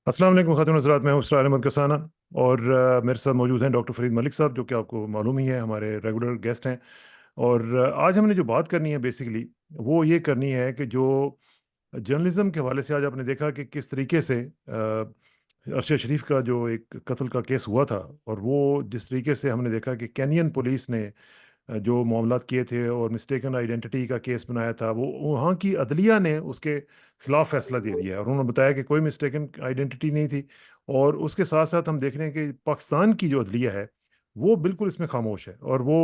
अस्सलाम वालेकुम खातून हज़रात, मैं हूँ इसरार अहमद कसाना। और मेरे साथ मौजूद हैं डॉक्टर फरीद मलिक साहब, जो कि आपको मालूम ही है, हमारे रेगुलर गेस्ट हैं। और आज हमने जो बात करनी है बेसिकली, वो ये करनी है कि जो जर्नलिज्म के हवाले से आज आपने देखा कि किस तरीके से अरशद शरीफ का जो एक कत्ल का केस हुआ था, और वो जिस तरीके से हमने देखा कि केनियन पुलिस ने जो मामलात किए थे और मिस्टेकन आइडेंटिटी का केस बनाया था, वो वहाँ की अदलिया ने उसके खिलाफ फैसला दे दिया है, और उन्होंने बताया कि कोई मिस्टेकन आइडेंटिटी नहीं थी। और उसके साथ साथ हम देख रहे हैं कि पाकिस्तान की जो अदलिया है, वो बिल्कुल इसमें खामोश है। और वो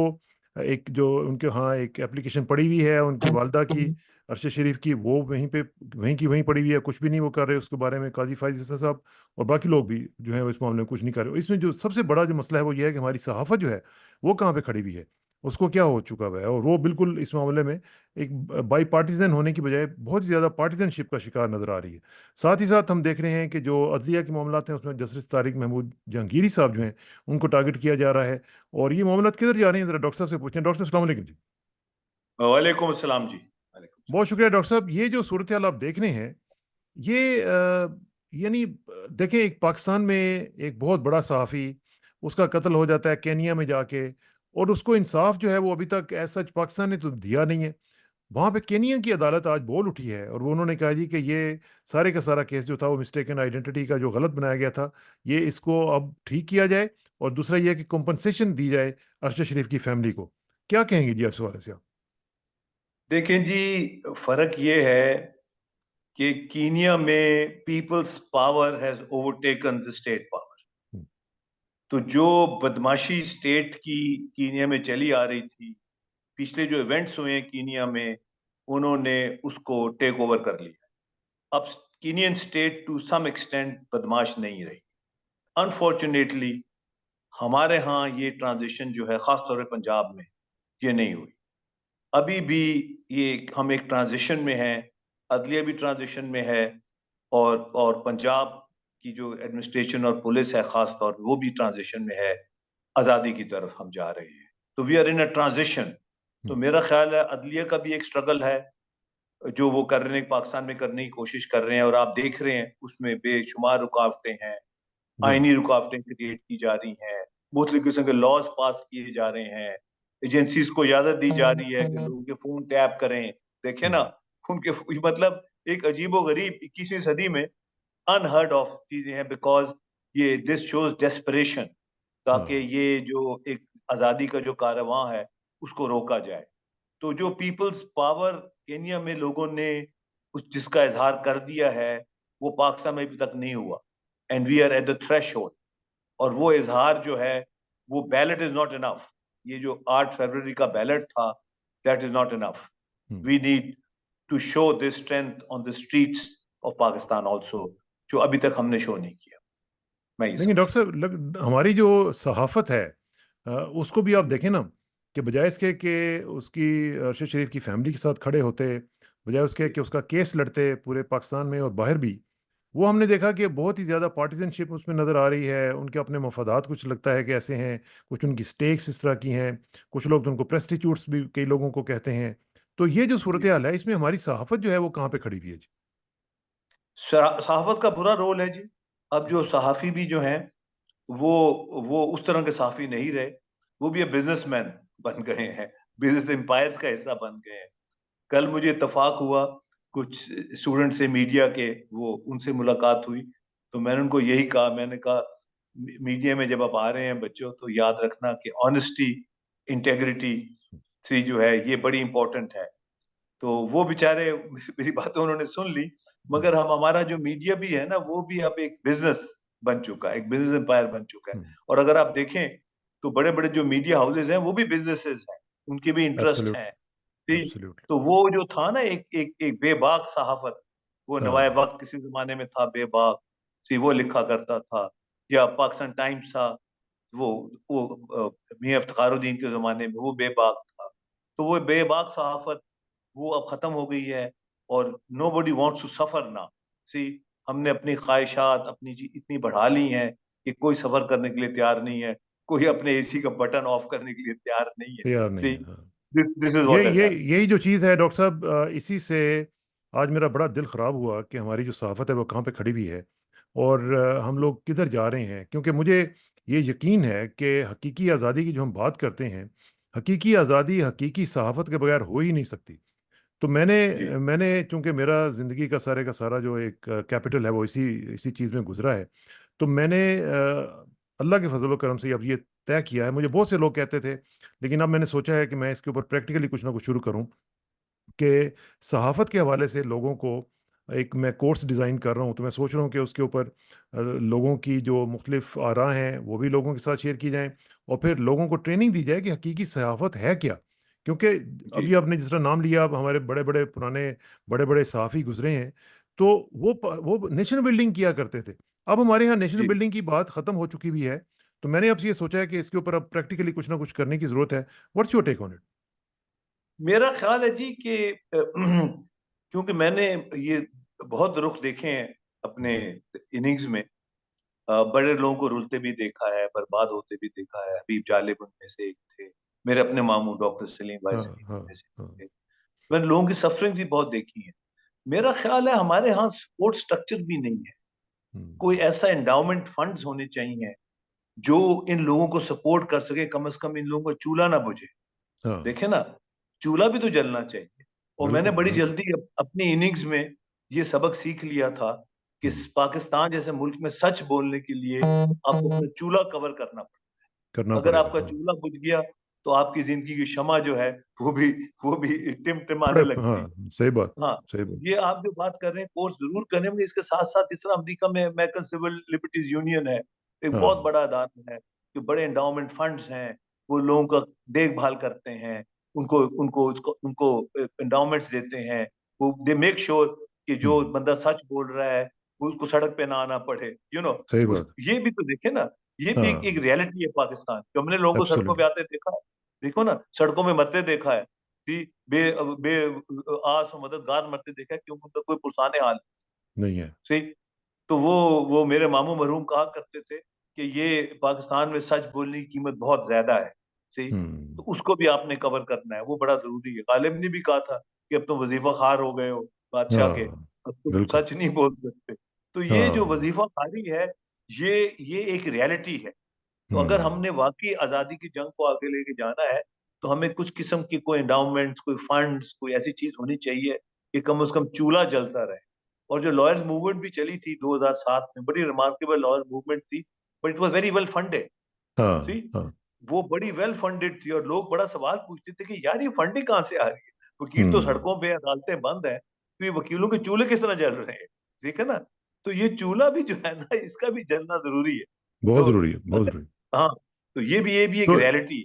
एक जो उनके यहाँ एक एप्लीकेशन पड़ी हुई है उनकी वालदा की, अरशद शरीफ की, वो वहीं पे वहीं की वहीं पड़ी हुई है, कुछ भी नहीं वो कर रहे उसके बारे में, काजी फायज ईसा साहब और बाकी लोग भी जो है इस मामले में कुछ नहीं कर रहे। इसमें जो सबसे बड़ा जो मसला है वो ये है कि हमारी सहाफ़त जो है वो कहाँ पे खड़ी हुई है, उसको क्या हो चुका हुआ है। और वो बिल्कुल इस मामले में एक बाई पार्टीजन होने की बजाय बहुत ही ज़्यादा पार्टीजनशिप का शिकार नज़र आ रही है। साथ ही साथ हम देख रहे हैं कि जो अदलिया के मामलात हैं उसमें जस्टिस तारिक महमूद जहांगीरी साहब जो हैं, उनको टारगेट किया जा रहा है। और ये मामलात किधर जा रहे हैं, ज़रा डॉक्टर साहब से पूछें। डॉक्टर साहब अस्सलाम वालेकुम जी। वालेकुम अस्सलाम जी। वालेकुम बहुत शुक्रिया डॉक्टर साहब। ये जो सूरत हाल आप देख रहे हैं, ये यानी देखें, एक पाकिस्तान में एक बहुत बड़ा सहाफ़ी, उसका कत्ल हो जाता है केनिया में जाके, और उसको इंसाफ जो है वो अभी तक एज सच पाकिस्तान ने तो दिया नहीं है। वहाँ पे केनिया की अदालत आज बोल उठी है, और वो उन्होंने कहा जी कि ये सारे का सारा केस जो था वो मिस्टेकन आइडेंटिटी का जो गलत बनाया गया था, ये इसको अब ठीक किया जाए। और दूसरा ये है कि कॉम्पनसेशन दी जाए अरशद शरीफ की फैमिली को। क्या कहेंगे जी इस हवाले से आप? देखें जी, फर्क ये है कि कीनिया में people's power has overtaken the state power. Hmm. तो जो बदमाशी स्टेट की कीनिया में चली आ रही थी, पिछले जो इवेंट्स हुए हैं कीनिया में, उन्होंने उसको टेक ओवर कर लिया। अब Kenyan state to some extent बदमाश नहीं रही। अनफॉर्चुनेटली हमारे यहाँ ये ट्रांजिशन जो है, खासतौर पर पंजाब में, ये नहीं हुई। अभी भी ये हम एक ट्रांजिशन में हैं, अदलिया भी ट्रांजिशन में है, और पंजाब की जो एडमिनिस्ट्रेशन और पुलिस है खास तौर पे, वो भी ट्रांजिशन में है। आज़ादी की तरफ हम जा रहे हैं, तो we are in a transition. तो हम्म। मेरा ख्याल है अदलिया का भी एक स्ट्रगल है, जो वो कर रहे हैं, पाकिस्तान में करने की कोशिश कर रहे हैं, और आप देख रहे हैं उसमें बेशुमार रुकावटें हैं। जी। आईनी रुकावटें क्रिएट की जा रही हैं, मुख्तलिफ किस्म के लॉज पास किए जा रहे हैं, एजेंसीज को इजाजत दी जा रही है कि लोगों के फोन टैप करें। देखे ना, हम्म। उनके मतलब एक अजीबो गरीब 21वीं सदी में अनहर्ड ऑफ चीजें हैं, बिकॉज ये दिस शोज डेस्परेशन, ताकि हाँ। ये जो एक आजादी का जो कारवां है उसको रोका जाए। तो जो पीपल्स पावर केनिया में लोगों ने उस जिसका इजहार कर दिया है, वो पाकिस्तान में अभी तक नहीं हुआ, and we are at the threshold. और वो इजहार जो है, वो बैलेट इज नॉट इनफ। ये जो 8 फरवरी का बैलेट था, that is not enough. Hmm. We need to show this strength on the streets of Pakistan also, जो अभी तक हमने शो नहीं किया। मैं ये लेकिन डॉक्टर समझता साहब, हमारी जो सहाफ़त है, उसको भी आप देखें ना, कि बजाय इसके कि उसकी अरशद शरीफ की फैमिली के साथ खड़े होते, बजाय उसके हूँ। कि उसका केस लड़ते पूरे पाकिस्तान में और बाहर भी, वो हमने देखा कि बहुत ही ज़्यादा पार्टिजनशिप उसमें नज़र आ रही है। उनके अपने मफादात कुछ लगता है कि ऐसे हैं, कुछ उनकी स्टेक्स इस तरह की हैं, कुछ लोग तो उनको प्रेस्टिट्यूट्स भी कई लोगों को कहते हैं। तो ये जो सूरत हाल है, इसमें हमारी सहाफ़त जो है वो कहाँ पे खड़ी हुई है जी? सहाफत का बुरा रोल है जी। अब जो सहाफी भी जो हैं, वो वो उस तरह के सहाफी नहीं रहे। वो भी अब बिजनेसमैन बन गए हैं, बिजनेस एम्पायर्स का हिस्सा बन गए हैं। कल मुझे इत्तेफाक हुआ, कुछ स्टूडेंट से मीडिया के, वो उनसे मुलाकात हुई, तो मैंने उनको यही कहा, मैंने कहा मीडिया में जब आप आ रहे हैं बच्चों, तो याद रखना कि ऑनेस्टी, इंटेग्रिटी से जो है, ये बड़ी इंपॉर्टेंट है। तो वो बेचारे मेरी बातें उन्होंने सुन ली, हम्म। मगर हम हमारा जो मीडिया भी है ना, वो भी अब एक बिजनेस बन चुका है, एक बिजनेस एम्पायर बन चुका है। हम्म। और अगर आप देखें, तो बड़े बड़े जो मीडिया हाउसेज हैं, वो भी बिजनेसेस हैं, उनके भी इंटरेस्ट हैं। एब्सोल्युटली। ठीक। एब्सोल्युटली। तो वो जो था ना, एक बेबाक सहाफत, वो नवाए हाँ। वक्त किसी जमाने में था बेबाक, सी वो लिखा करता था, या पाकिस्तान टाइम्स था, वो मियां इफ्तिखारुद्दीन के जमाने में वो बेबाक था। तो वो बेबाक सहाफत, वो अब खत्म हो गई है। और nobody wants to suffer ना। सी, हमने अपनी ख्वाहिशात अपनी इतनी बढ़ा ली हैं कि कोई सफर करने के लिए तैयार नहीं है, कोई अपने एसी का बटन ऑफ करने के लिए तैयार नहीं है। तैयार नहीं सी, है, हाँ। दिस इज ये व्हाट हैज ये हैपेंड। यही जो चीज़ है डॉक्टर साहब, इसी से आज मेरा बड़ा दिल ख़राब हुआ कि हमारी जो सहाफ़त है वो कहाँ पे खड़ी हुई है। और हम लोग किधर जा रहे हैं, क्योंकि मुझे ये यकीन है कि हकीकी आज़ादी की जो हम बात करते हैं, हकीकी आज़ादी हकीकी सहाफ़त के बगैर हो ही नहीं सकती। तो जी मैंने चूँकि मेरा ज़िंदगी का सारा जो एक कैपिटल है वो इसी इसी चीज़ में गुज़रा है। तो मैंने अल्लाह के फ़ज़ल व करम से अब ये तय किया है। मुझे बहुत से लोग कहते थे, लेकिन अब मैंने सोचा है कि मैं इसके ऊपर प्रैक्टिकली कुछ ना कुछ शुरू करूँ, कि सहाफ़त के हवाले से लोगों को एक मैं कोर्स डिज़ाइन कर रहा हूँ, तो मैं सोच रहा हूँ कि उसके ऊपर लोगों की जो मुख़्तलिफ़ आरा हैं, वो भी लोगों के साथ शेयर की जाएँ और फिर लोगों को ट्रेनिंग दी जाए कि हकीकी सहाफ़त है क्या? क्योंकि जी अभी आपने जिस तरह नाम लिया, अब हमारे बड़े-बड़े पुराने बड़े-बड़े सहाफ़ी गुज़रे हैं, तो वो नेशन बिल्डिंग किया करते थे। अब हमारे यहाँ नेशन जी बिल्डिंग की बात ख़त्म हो चुकी भी है, तो मैंने अब ये सोचा है कि इसके ऊपर अब प्रैक्टिकली कुछ ना कुछ करने की ज़रूरत है। What's your take on it? मेरा ख्याल है जी कि क्योंकि मैंने ये बहुत रुख देखे हैं अपने इनिंग्स में, बड़े लोगों को रुलते भी देखा है, बर्बाद होते भी देखा है। हबीब जालिब उनमें से एक थे। मेरे अपने मामू डॉक्टर सलीम भाई हाँ, सलीम हाँ, उनमें से हाँ। एक थे। मैंने लोगों की सफरिंग भी बहुत देखी है। मेरा ख्याल है हमारे यहाँ सपोर्ट स्ट्रक्चर भी नहीं है। हुँ। कोई ऐसा एंडाउमेंट फंड्स होने चाहिए जो इन लोगों को सपोर्ट कर सके, कम से कम इन लोगों का चूल्हा ना बुझे। हाँ, देखे ना, चूल्हा भी तो जलना चाहिए। और मैंने बिल्कुल, बड़ी बिल्कुल। जल्दी अपनी इनिंग्स में ये सबक सीख लिया था कि हुँ, पाकिस्तान जैसे मुल्क में सच बोलने के लिए आपको अपना चूल्हा कवर करना पड़ता करना है। अगर पड़ेगा, आपका हाँ। चूल्हा बुझ गया तो आपकी जिंदगी की शमा जो है वो भी टिमटिमाने बड़े लगती है। हाँ, हाँ, सही बात। ये आप जो बात कर रहे हैं कोर्स ज़रूर करने होंगे, इसके साथ-साथ जिस तरह अमेरिका में अमेरिकन सिविल लिबर्टीज़ यूनियन है, एक बहुत हाँ, बड़ा अदारा है, कि बड़े एंडाउमेंट फंड्स हैं, वो लोगों का देखभाल करते हैं, उनको एंडाउमेंट्स देते हैं, वो दे मेक श्योर कि हुँ, जो बंदा सच बोल रहा है, वो उसको सड़क पे ना आना पड़े, सही उस बात। ये भी तो देखें ना, ये भी एक हाँ, रियलिटी है पाकिस्तान की। हमने लोगों को सड़कों पे एब्सोल्यूटली। आते देखा है, देखो ना, सड़कों में मरते देखा है, कि बे बे आस और मददगार मरते देखा है, क्योंकि उनका कोई पुरसाने हाल नहीं है। सही। तो वो मेरे मामू मरहूम कहा करते थे कि ये पाकिस्तान में सच बोलने की कीमत बहुत ज्यादा है, सही। तो हुँ, उसको भी आपने कवर करना है, वो बड़ा जरूरी है। गालिब ने भी कहा था कि अब तो वजीफा खार हो गए हो बादशाह के, हाँ, अब तुम बिल्कुल। सच नहीं बोल सकते। तो ये जो हाँ, वजीफा खारी है, ये एक रियलिटी है। तो अगर हुँ, हमने वाकई आजादी की जंग को आगे लेके जाना है, तो हमें कुछ किस्म की कोई एंडाउमेंट्स, कोई फंड्स, कोई ऐसी चीज होनी चाहिए कि कम से कम चूल्हा जलता रहे। और जो लॉयर्स मूवमेंट भी चली थी 2007 में, बड़ी रिमार्केबल लॉयर मूवमेंट थी, but it was very well funded. See, हाँ, हाँ, वो बड़ी वेल फंडेड थी और लोग बड़ा सवाल पूछते थे कि यार ये फंडिंग कहाँ से आ रही है? वकील तो हुँ, सड़कों पे, अदालतें बंद हैं, तो ये वकीलों के चूल्हे किस तरह जल रहे हैं? ठीक है ना? तो ये चूल्हा भी जो है ना, इसका भी जलना जरूरी है। बहुत तो ज़रूरी है, बहुत अगर ज़रूरी। हाँ, तो ये भी एक तो रियलिटी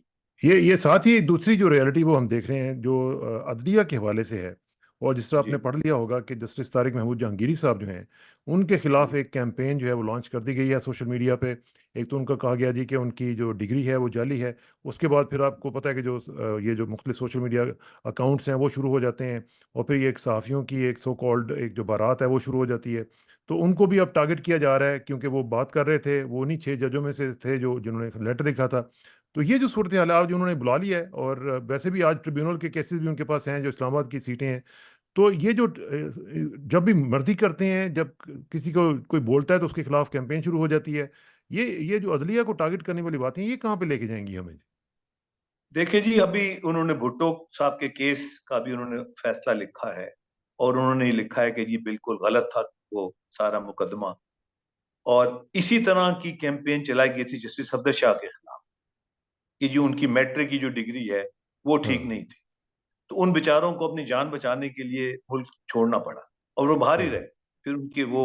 है। ये साथ ही दूसरी जो रियलिटी वो हम देख रहे हैं, जो अदलिया के हवाले से है, और जिस तरह आपने जी, पढ़ लिया होगा कि जस्टिस तारिक महमूद जहांगीरी साहब जो हैं, उनके खिलाफ जी, एक कैंपेन जो है वो लॉन्च कर दी गई है सोशल मीडिया पे। एक तो उनका कहा गया जी कि उनकी जो डिग्री है वो जाली है। उसके बाद फिर आपको पता है कि जो ये जो मुख्तलिफ सोशल मीडिया अकाउंट्स हैं वो शुरू हो जाते हैं, और फिर ये एक सहाफ़ियों की एक सो कॉल्ड एक जो बारात है वो शुरू हो जाती है। तो उनको भी अब टारगेट किया जा रहा है, क्योंकि वो बात कर रहे थे, वो उन्हीं 6 जजों में से थे जो जिन्होंने लेटर लिखा था। तो ये जो सूरत हाल है, आज उन्होंने बुला लिया है, और वैसे भी आज ट्रिब्यूनल के केसेस भी उनके पास हैं जो इस्लामाबाद की सीटें हैं। तो ये जो जब भी मर्जी करते हैं, जब किसी को कोई बोलता है तो उसके खिलाफ कैंपेन शुरू हो जाती है। ये जो अदलिया को टारगेट करने वाली बातें हैं, ये कहाँ पे लेके जाएंगी हमें? देखिए जी, अभी उन्होंने भुट्टो साहब के केस का भी उन्होंने फैसला लिखा है, और उन्होंने ये लिखा है कि ये बिल्कुल गलत था वो सारा मुकदमा। और इसी तरह की कैंपेन चलाई गई थी जस्टिस अफजल शाह के खिलाफ, कि जो उनकी मैट्रिक की जो डिग्री है वो ठीक हाँ, नहीं थी। तो उन बेचारों को अपनी जान बचाने के लिए मुल्क छोड़ना पड़ा, और वो बाहर ही हाँ, रहे। फिर उनके वो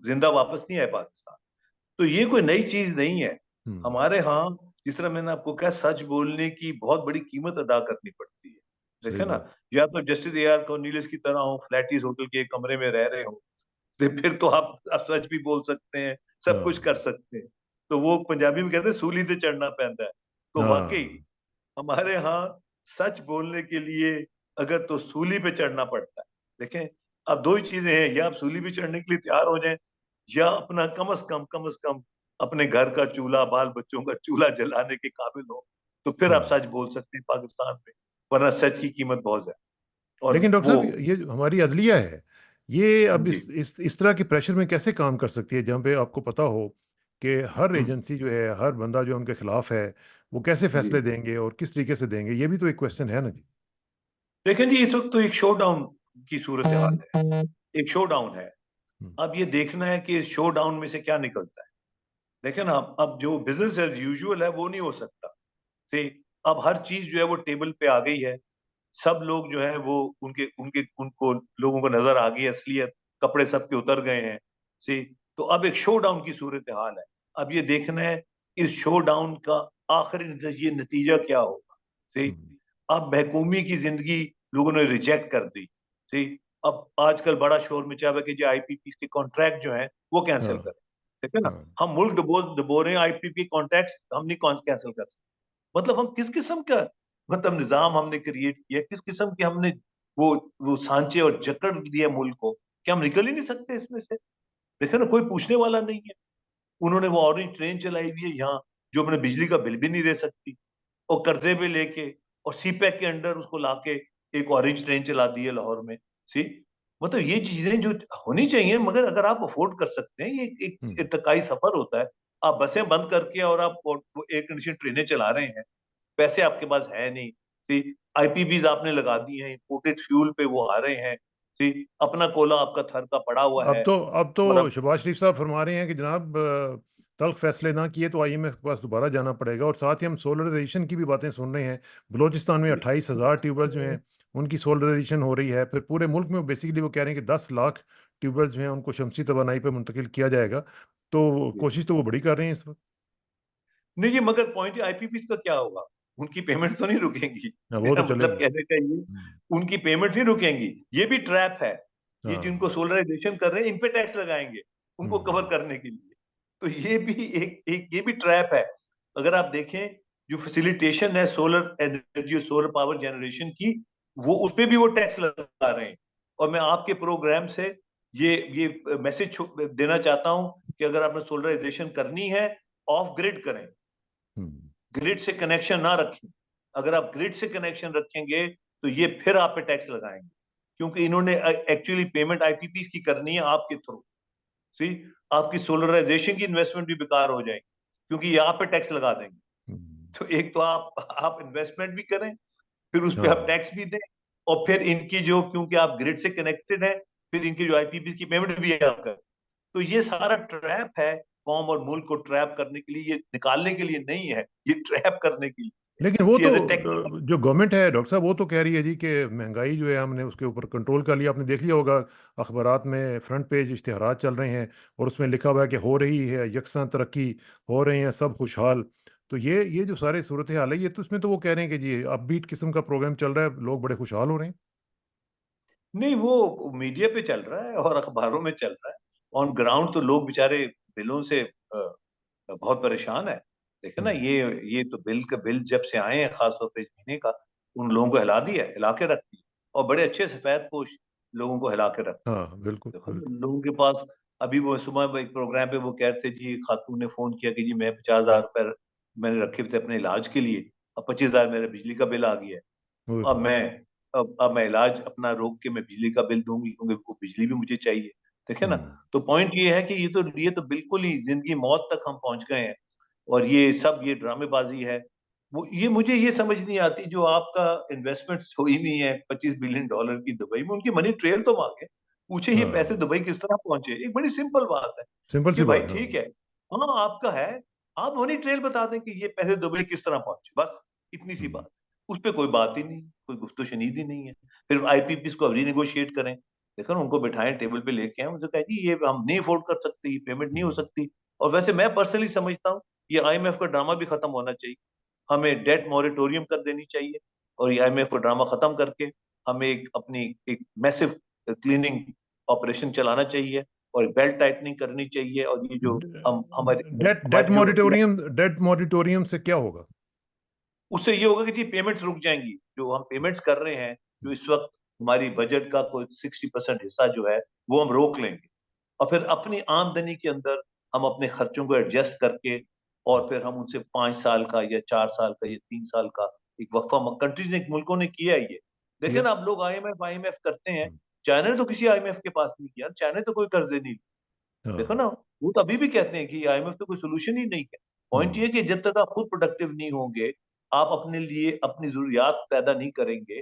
जिंदा वापस नहीं आए पाकिस्तान। तो ये कोई नई चीज नहीं है। हुँ, हमारे यहाँ, जिस तरह मैंने आपको कहा, सच बोलने की बहुत बड़ी कीमत अदा करनी पड़ती है। सही देखे ना, बात। या तो जस्टिस ए आर कॉर्निलियस की तरह हो, फ्लैटिस होटल के एक कमरे में रह रहे हो, तो फिर तो आप सच भी बोल सकते हैं, सब कुछ कर हाँ, सकते हैं। तो वो पंजाबी में कहते हैं सूली ते चढ़ना पैंदा है। तो वाकई हाँ, हमारे यहाँ सच बोलने के लिए अगर तो सूली पे चढ़ना पड़ता है। देखें, अब दो ही चीजें हैं, या आप सूली पे चढ़ने के लिए तैयार हो जाएं, या अपना कम से कम अपने घर का चूल्हा, बाल बच्चों का चूल्हा जलाने के काबिल हो, तो फिर आप हाँ। सच बोल सकते हैं पाकिस्तान में। वरना सच की कीमत बहुत है। और लेकिन डॉक्टर वो साहब, ये जो हमारी अदलिया है, ये अब जी इस तरह के प्रेशर में कैसे काम कर सकती है, जहाँ पे आपको पता हो कि हर हम्म, एजेंसी जो है, हर बंदा जो उनके खिलाफ है, वो कैसे जी फैसले देंगे और किस तरीके से देंगे? ये भी तो एक क्वेश्चन है ना जी। देखें जी, इस वक्त तो एक शो डाउन की सूरत हाल है, एक शो डाउन है। हम्म, अब ये देखना है कि इस शो डाउन में से क्या निकलता है। देखें ना, अब जो बिजनेस एज यूजुअल है वो नहीं हो सकता। से अब हर चीज जो है वो टेबल पे आ गई है। सब लोग जो है वो उनके उनके उनको लोगों को नजर आ गई है असलियत, कपड़े सबके उतर गए हैं। सी तो अब एक शो डाउन की सूरत हाल है। अब ये देखना है इस शो डाउन का आखिरी ये नतीजा क्या होगा। सी हम्म, अब महकूमी की जिंदगी लोगों ने रिजेक्ट कर दी। सी अब आजकल बड़ा शोर मचा हुआ है कि जो आईपीपी के कॉन्ट्रैक्ट जो है वो कैंसिल हाँ, करें। ठीक है ना, हाँ, हम मुल्क डुबो रहे हैं, आईपीपी कॉन्ट्रैक्ट हम नहीं कैंसिल कर सकते। मतलब हम किस किस्म का मतलब निजाम हमने क्रिएट किया, किस किस्म के हमने वो सांचे और जकड़ दिया मुल्क को कि हम निकल ही नहीं सकते इसमें से। देखो ना, कोई पूछने वाला नहीं है। उन्होंने वो ऑरेंज ट्रेन चलाई हुई है यहाँ, जो अपने बिजली का बिल भी नहीं दे सकती, और कर्जे पे लेके और सीपैक के अंडर उसको लाके एक ऑरेंज ट्रेन चला दी है लाहौर में। सी मतलब ये चीजें जो होनी चाहिए, मगर अगर आप अफोर्ड कर सकते हैं, ये एक हम्म, इर्तकाई सफर होता है। आप बसें बंद करके और आप एयर कंडीशन ट्रेनें चला रहे हैं, पैसे आपके पास है नहीं। सी आईपीबीज आपने लगा दी हैं, इंपोर्टेड फ्यूल पे वो आ रहे हैं। सी अपना कोला आपका थर का पड़ा हुआ है। अब और तो अब शहबाज शरीफ साहब फरमा रहे हैं कि जनाब, तल्ख फैसले ना किए तो आईएमएफ के पास दोबारा जाना पड़ेगा, और साथ ही हम सोलराइजेशन की भी बातें सुन रहे हैं। बलूचिस्तान में 28,000 ट्यूबवेल्स जो हैं उनकी सोलराइजेशन हो रही है। फिर पूरे मुल्क में बेसिकली वो कह रहे हैं कि 10 लाख ट्यूबवेल्स जो हैं उनको शमसी तवानाई पर मुंतकिल किया जाएगा। तो कोशिश तो वो बड़ी कर रहे हैं इस वक्त। नहीं जी, मगर पॉइंट आईपीपीज का क्या होगा? उनकी पेमेंट तो नहीं रुकेंगी। हाँ, वो तो मेरा मतलब चलेगी। कहने का ये, हम्म, उनकी पेमेंट नहीं रुकेंगी। ये भी ट्रैप है। ये जिनको हाँ, सोलराइजेशन कर रहे हैं इन पे टैक्स लगाएंगे उनको कवर हम्म, करने के लिए। तो ये भी एक ये भी ट्रैप है। अगर आप देखें, जो फैसिलिटेशन है solar energy, solar power generation की, वो उस पे भी वो टैक्स लगा रहे हैं। और मैं आपके प्रोग्राम से ये मैसेज देना चाहता हूं कि अगर आपने सोलराइजेशन करनी है, ऑफ ग्रिड करें, हम्म, ग्रिड से कनेक्शन ना रखें। अगर आप ग्रिड से कनेक्शन रखेंगे तो ये फिर आप पे टैक्स लगाएंगे, क्योंकि इन्होंने एक्चुअली पेमेंट आईपीपी की करनी है आपके थ्रू। सी आपकी सोलराइजेशन की इन्वेस्टमेंट भी बेकार हो जाएगी, क्योंकि ये आप पे टैक्स लगा देंगे। हम्म, तो एक तो आप इन्वेस्टमेंट भी करें, फिर उस पे आप हाँ। टैक्स भी दें, और फिर इनकी जो, क्योंकि आप ग्रिड से कनेक्टेड है, फिर इनकी जो आईपीपी की पेमेंट भी आप करें। तो ये सारा ट्रैप है। कौम और मुल्क को ट्रैप करने के लिए, ये निकालने के लिए नहीं है, ये ट्रैप करने के लिए है। लेकिन वो सी तो एज ए टेक्निकल। जो गवर्नमेंट है डॉक्टर साहब, वो तो कह रही है जी कि महंगाई जो है हमने उसके ऊपर कंट्रोल कर लिया। आपने देख लिया होगा अखबारात में फ्रंट पेज इश्तिहारात चल रहे हैं और उसमें लिखा हुआ है कि हो रही है यकसां तरक्की, हो रहे हैं सब खुशहाल। तो ये जो सारे सूरत हाल है, ये तो इसमें तो वो कह रहे हैं कि जी अपबीट किस्म का प्रोग्राम चल रहा है, लोग बड़े खुशहाल हो रहे हैं। नहीं, वो मीडिया पे चल रहा है और अखबारों में चल रहा है। ऑन ग्राउंड तो लोग बेचारे बिलों से बहुत परेशान है। देखे ना, हम्म, ये तो बिल जब से आए हैं, खासतौर पे इस महीने का, उन लोगों को हिला दिया, हिला के रख दिया। और बड़े अच्छे सफेद पोश लोगों को हिला के रख दिया। हाँ, बिल्कुल देखो ना, बिल्कुल। लोगों के पास, अभी वो सुबह एक प्रोग्राम पे वो कह रहे थे जी, खातून ने फोन किया कि जी मैं 50,000 रुपए मैंने रखे थे अपने इलाज के लिए, अब 25,000 मेरे बिजली का बिल आ गया है। ओए अब होए, मैं अब मैं इलाज अपना रोक के मैं बिजली का बिल दूंगी, क्योंकि वो बिजली भी मुझे चाहिए। देखे ना, हम्म, तो पॉइंट ये है कि ये तो बिल्कुल ही जिंदगी मौत तक हम पहुंच गए हैं। और ये सब ये ड्रामेबाजी है। वो ये मुझे ये समझ नहीं आती, जो आपका इन्वेस्टमेंट हुई हुई है $25 बिलियन की दुबई में, उनकी मनी ट्रेल तो मांगे, पूछे ये पैसे हाँ, दुबई किस तरह पहुंचे। एक बड़ी सिंपल बात है सिंपल कि सी भाई बात है, हाँ। ठीक है, हाँ आपका है, आप मनी ट्रेल बता दें कि ये पैसे दुबई किस तरह पहुंचे, बस इतनी सी हम्म, बात। उस पर कोई बात ही नहीं, कोई गुफ्तो शनीद ही नहीं है। फिर आईपीपी को रीनेगोशिएट करें। देखो ना, उनको बिठाएं, टेबल पे लेके आए, उनसे कहें जी ये हम नहीं अफोर्ड कर सकते, ये पेमेंट नहीं हो हम्म, सकती। और वैसे मैं पर्सनली समझता हूँ ये आईएमएफ का ड्रामा भी खत्म होना चाहिए। हमें डेट मॉरिटोरियम कर देनी चाहिए, और ये आईएमएफ का ड्रामा खत्म करके हमें एक अपनी एक मैसिव क्लीनिंग ऑपरेशन चलाना चाहिए, और बेल्ट टाइटनिंग करनी चाहिए। और ये जो हम हमारी डेट डेट हमारी जो मॉरिटोरियम डेट मॉरिटोरियम से क्या होगा? उससे ये होगा कि जी पेमेंट्स रुक जाएंगी, जो हम पेमेंट्स कर रहे हैं, जो इस वक्त हमारी बजट का कोई 60% हिस्सा जो है वो हम रोक लेंगे। और फिर अपनी आमदनी के अंदर हम अपने खर्चों को एडजस्ट करके, और फिर हम उनसे 5 साल का या 4 साल का या 3 साल का एक वक्फा, कंट्रीज ने, मुल्कों ने किया है ये। देखे ये ना, अब लोग आईएमएफ आईएमएफ करते हैं, चाइना ने तो किसी आईएमएफ के पास नहीं किया, चाइना ने तो कोई कर्जे नहीं, देखो हाँ। ना, वो तो अभी भी कहते हैं कि आईएमएफ तो कोई सोल्यूशन ही नहीं है। पॉइंट ये हम्म। है कि जब तक आप खुद प्रोडक्टिव नहीं होंगे, आप अपने लिए अपनी जरूरियात पैदा नहीं करेंगे,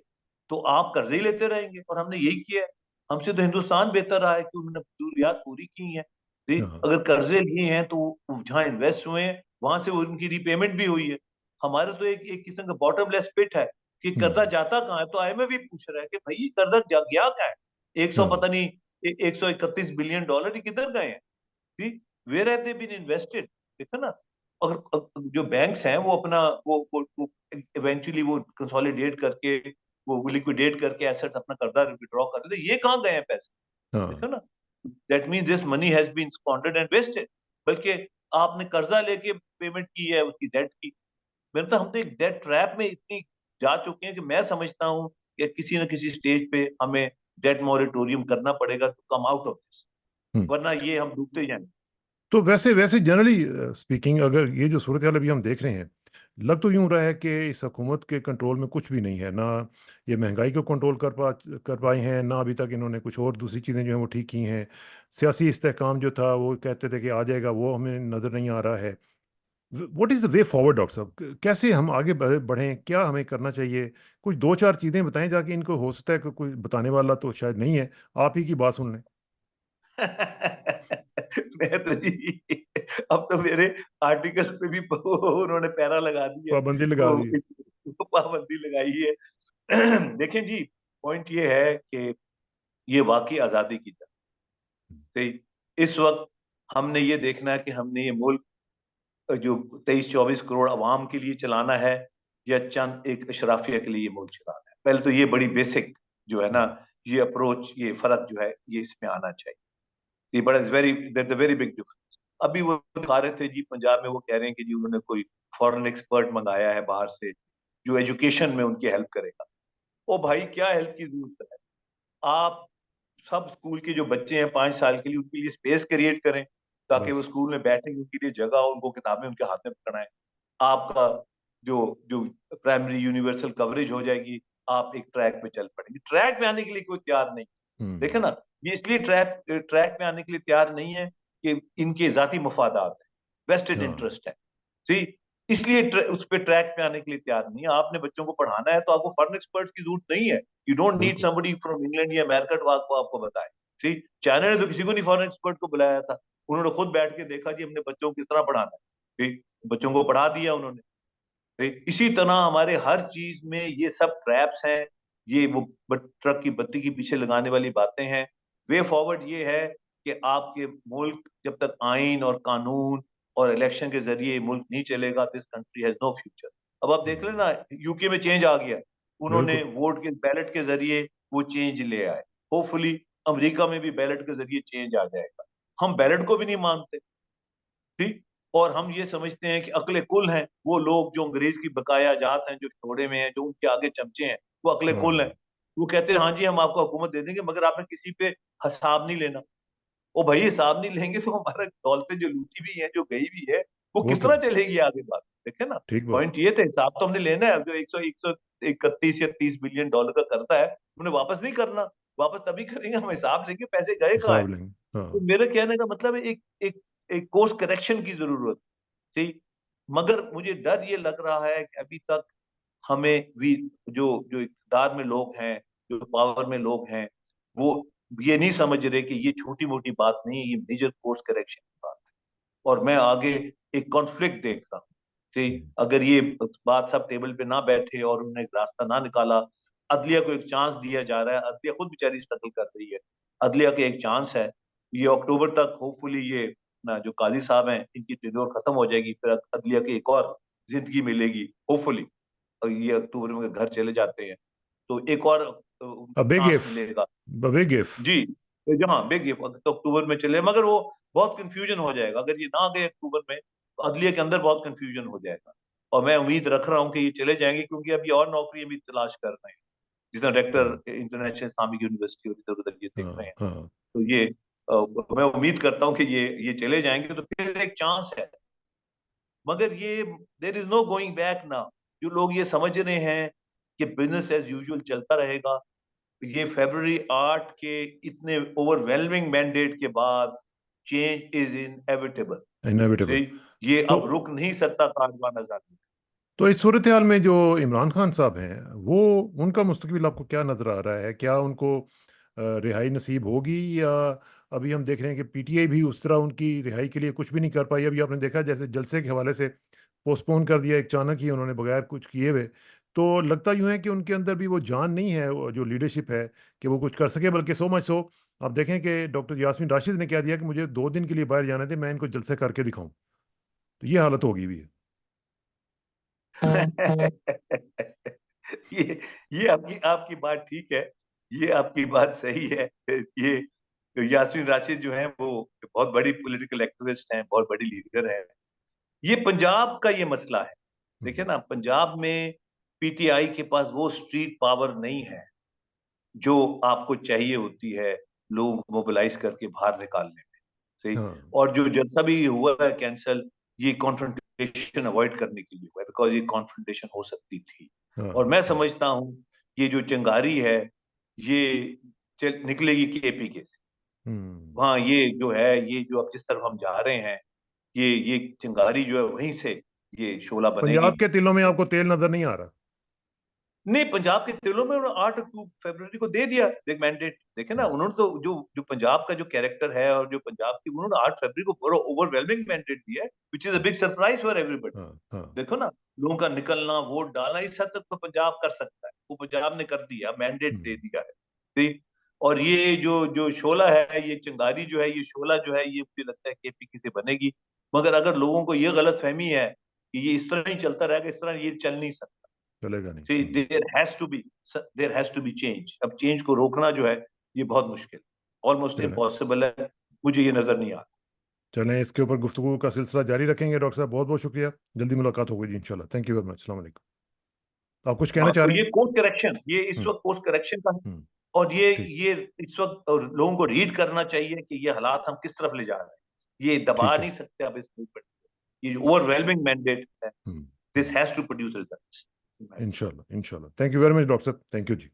तो आप कर्जे ही लेते रहेंगे, और हमने यही किया है। हमसे तो हिंदुस्तान बेहतर रहा है कि उन्होंने जरूरियात पूरी की है। हाँ। अगर कर्जे लिए हैं तो जहाँ इन्वेस्ट हुए हैं वहां से उनकी रीपेमेंट भी हुई है। हमारे तो एक किस्म का बॉटमलेस पिट है कि कर्जा हम्म। जाता कहाँ है। तो आईएमएफ भी पूछ रहा है कि भाई ये कर्जा गया कहाँ है? 100 हाँ। पता नहीं, 131 बिलियन डॉलर ये किधर गए हैं? See, where have they been invested? देखो ना, जो बैंक्स हैं वो अपना वो इवेंचुअली वो कंसोलिडेट करके, वो लिक्विडेट करके एसेट्स अपना कर्जा विड्रॉ कर देते, ये कहाँ गए हैं पैसे? हाँ। देखो ना, that mean this money has been squandered and wasted. बल्कि आपने कर्जा लेके पेमेंट की है उसकी डेट की। मेरे तो हम तो एक डेट ट्रैप में इतनी जा चुके हैं कि मैं समझता हूँ कि किसी न किसी स्टेज पे हमें डेट मॉरिटोरियम करना पड़ेगा to come out of this, hmm. वरना ये हम डूबते जाएंगे। तो वैसे वैसे जनरली स्पीकिंग, अगर ये जो सूरत हाल अभी हम देख रहे हैं, लग तो यूं रहा है कि इस हुकूमत के कंट्रोल में कुछ भी नहीं है ना। ये महंगाई को कंट्रोल कर पाए हैं ना, अभी तक इन्होंने कुछ और दूसरी चीज़ें जो हैं वो ठीक की हैं। सियासी इस्तेहकाम जो था वो कहते थे कि आ जाएगा, वो हमें नज़र नहीं आ रहा है। What is the way forward doctor साहब? कैसे हम आगे बढ़ें, क्या हमें करना चाहिए? कुछ दो चार चीज़ें बताएं, जाके इनको हो सकता है कि कोई बताने वाला तो शायद नहीं है, आप ही की बात सुन लें। मैं तो जी, अब तो मेरे आर्टिकल पे भी उन्होंने पैरा लगा दिया है, पाबंदी लगा दी। वो पाबंदी लगाई है। देखें जी, पॉइंट ये है कि ये वाकई आजादी की तरह से, इस वक्त हमने ये देखना है कि हमने ये मुल्क जो 23-24 करोड़ अवाम के लिए चलाना है, या चंद एक अशराफिया के लिए ये मुल्क चलाना है। पहले तो ये बड़ी बेसिक जो है ना, ये अप्रोच, ये फर्क जो है ये इसमें आना चाहिए। ये बड़ा very that the very big difference. अभी वो दिखा रहे थे जी, पंजाब में वो कह रहे हैं कि जी उन्होंने कोई फॉरेन एक्सपर्ट मंगाया है बाहर से, जो एजुकेशन में उनकी हेल्प करेगा। ओ भाई, क्या हेल्प की जरूरत है? आप सब स्कूल के जो बच्चे हैं 5 साल के लिए, उनके लिए स्पेस क्रिएट करें, ताकि वो बस। स्कूल में बैठेंगे, उनके लिए जगह हो, उनको किताबें उनके हाथ में पकड़ाएं। आपका जो जो प्राइमरी यूनिवर्सल कवरेज हो जाएगी, आप एक ट्रैक पे चल पड़ेंगे। ट्रैक पे आने के लिए कोई तैयार नहीं। देखे हम्म। ना, ये इसलिए ट्रैक पे आने के लिए तैयार नहीं है कि इनके जाती मफादात है, वेस्टेड हाँ। इंटरेस्ट है। सी, इसलिए उस पे ट्रैक पे आने के लिए तैयार नहीं है। आपने बच्चों को पढ़ाना है तो आपको फॉरेन एक्सपर्ट्स की जरूरत नहीं है। यू डोंट नीड बिल्कुल। समबडी फ्रॉम इंग्लैंड या अमेरिका टू आपको बताए। सी, चाइना ने तो किसी को नहीं फॉरेन एक्सपर्ट को बुलाया था, उन्होंने खुद बैठ के देखा जी हमने बच्चों को किस तरह पढ़ाना है, ठीक, बच्चों को पढ़ा दिया उन्होंने। इसी तरह हमारे हर चीज में ये सब ट्रैप्स हैं, ये वो ट्रक की बत्ती के पीछे लगाने वाली बातें हैं। वे फॉरवर्ड ये है कि आपके मुल्क जब तक आइन और कानून और इलेक्शन के जरिए मुल्क नहीं चलेगा, this country has no future. अब आप देख हम्म। लेना, यूके में चेंज आ गया, उन्होंने बिल्कुल। वोट के बैलेट के जरिए वो चेंज ले आए। होपफुली अमेरिका में भी बैलेट के जरिए चेंज आ जाएगा। हम बैलेट को भी नहीं मानते, ठीक, और हम ये समझते हैं कि अकले कुल हैं वो लोग जो अंग्रेज की बकाया जात हैं, जो छोड़े में हैं, जो उनके आगे चमचे हैं, वो अकले कुल हैं। हाँ। वो कहते हैं हाँ जी हम आपको हुकूमत दे देंगे, मगर आपने किसी पे हिसाब नहीं लेना। ओ भाई, हिसाब नहीं लेंगे तो हमारा दौलतें जो लूटी भी है, जो गई भी है, वो वो किस तो तरह चलेगी आगे बात? देखे ना, ठीक बात। पॉइंट ये थे, हिसाब तो हमने लेना है। जो 131 या 30 बिलियन डॉलर का करता है, उन्हें वापस नहीं करना। वापस तभी करेंगे, हम हिसाब लेंगे पैसे गए कहाँ है। हिसाब लेंगे। तो हाँ। मेरे कहने का मतलब है एक एक कोर्स करेक्शन की जरूरत थी। मगर मुझे डर ये लग रहा है कि अभी तक हमें भी, जो जो इक़्तिदार में लोग हैं, जो पावर में लोग हैं, वो ये नहीं समझ रहे कि ये छोटी मोटी बात नहीं है, ये मेजर कोर्स करेक्शन की बात है। और मैं आगे एक कॉन्फ्लिक्ट देख रहा हूँ कि अगर ये बात सब टेबल पे ना बैठे और उन्होंने एक रास्ता ना निकाला, अदलिया को एक चांस दिया जा रहा है, अदलिया खुद बेचारी स्ट्रगल कर रही है, अदलिया के एक चांस है, ये अक्टूबर तक होपफुली ये ना जो काजी साहब हैं इनकी टेन्योर खत्म हो जाएगी, फिर अदलिया की एक और जिंदगी मिलेगी होपफुली। और ये अक्टूबर में घर चले जाते हैं तो एक और अ उनको बिग चांस इफ। मिलेगा। A big if. जी, तो जहाँ बिग तो अक्टूबर में चले, मगर वो बहुत कंफ्यूजन हो जाएगा अगर ये ना गए अक्टूबर में, तो अदलिया के अंदर बहुत कंफ्यूजन हो जाएगा। और मैं उम्मीद रख रहा हूँ कि ये चले जाएंगे, क्योंकि अभी और नौकरी भी तलाश कर रहे हैं, जितना डायरेक्टर इंटरनेशनल इस्लामिक यूनिवर्सिटी और इधर उधर ये देख रहे हाँ। हैं। हाँ। तो ये मैं उम्मीद करता हूँ कि ये चले जाएंगे तो फिर एक चांस है। मगर ये there is no going back ना। जो लोग ये समझ रहे हैं कि बिजनेस एज यूजुअल चलता रहेगा, ये फरवरी 8 के इतने ओवरवेलमिंग मैंडेट के बाद चेंज इज इनएविटेबल। इनएविटेबल। ये तो अब रुक नहीं सकता तालिबान आजादी। तो इस सूरत हाल में जो इमरान खान साहब हैं, वो उनका मुस्तकबिल आपको क्या नज़र आ रहा है? क्या उनको रिहाई नसीब होगी, या अभी हम देख रहे हैं कि पीटीआई भी उस तरह उनकी रिहाई के लिए कुछ भी नहीं कर पाई? अभी आपने देखा जैसे जलसे के हवाले से पोस्टपोन कर दिया अचानक ही उन्होंने बगैर कुछ किए हुए। तो लगता यूँ है कि उनके अंदर भी वो जान नहीं है, वो जो लीडरशिप है कि वो कुछ कर सके, बल्कि सो मच सो आप देखें कि डॉक्टर यास्मीन राशिद ने कह दिया कि मुझे 2 दिन के लिए बाहर जाने थे, मैं इनको जलसे करके दिखाऊं। तो ये हालत होगी भी है। ये ये आपकी आपकी बात ठीक है, ये आपकी बात सही है। ये यास्मीन राशिद जो है वो बहुत बड़ी पॉलिटिकल एक्टिविस्ट हैं, बहुत बड़ी लीडर है। ये पंजाब का ये मसला है। देखिए हम्म। ना, पंजाब में पीटीआई के पास वो स्ट्रीट पावर नहीं है जो आपको चाहिए होती है लोग मोबिलाइज करके बाहर निकालने में। सही। हाँ। और जो जलसा भी हुआ है कैंसल, ये कॉन्फ्रंटेशन अवॉइड करने के लिए हुआ है, बिकॉज ये कॉन्फ्रंटेशन हो सकती थी। हाँ। और मैं हाँ। समझता हूं ये जो चिंगारी है ये निकलेगी केपी से। हम्म। वहां ये जो है, ये जो अब जिस तरफ हम जा रहे हैं, ये चिंगारी जो है वहीं से ये शोला बनेगी। पंजाब के तिलों में आपको तेल नजर नहीं आ रहा? नहीं, पंजाब के तिलों में उन्होंने 8 फरवरी को दे दिया देख मैंडेट। देखे ना, हम्म। उन्होंने तो जो जो पंजाब का जो कैरेक्टर है और जो पंजाब की, उन्होंने 8 फरवरी को बड़ा ओवरवेलमिंग मैंडेट दिया है, which is a big surprise for everybody. हाँ। हाँ। देखो ना, लोगों का निकलना, वोट डालना, इस हद तक तो पंजाब कर सकता है, वो पंजाब ने कर दिया, मैंडेट दे हम्म। दिया है। ठीक। और ये जो जो शोला है, ये चिंगारी जो है, ये शोला जो है, ये मुझे लगता है केपी से बनेगी। मगर अगर लोगों को ये गलत फहमी है कि ये इस तरह ही चलता रहेगा, इस तरह ये चल नहीं सकता। चलेगा नहीं। See, there has to be change। अब चेंज को रोकना जो है ये बहुत मुश्किल, ऑलमोस्ट चलें। इम्पॉसिबल है। मुझे ये नजर नहीं आता। चलें, इसके ऊपर गुफ्तगू का सिलसिला जारी रखेंगे। डॉक्टर साहब, बहुत बहुत शुक्रिया। जल्दी मुलाकात होगी जी इंशाल्लाह। Thank you very much. अस्सलाम वालेकुम। आप कुछ कहना हाँ, चाह तो रहे ये हैं? कोर्स करेक्शन, ये इस हम्म। वक्त कोर्स करेक्शन का है। हम्म। और ये ठीक। ये इस वक्त और लोगों को रीड करना चाहिए कि ये हालात हम किस तरफ ले जा रहे हैं। ये दबा ठीक है। नहीं सकते आप इस मूवमेंट को। ये ओवरवेलमिंग मैंडेट है। Hmm. This hmm. Has to produce results. इंशाल्लाह इंशाल्लाह। Thank you very much doctor साहब। Thank you ji.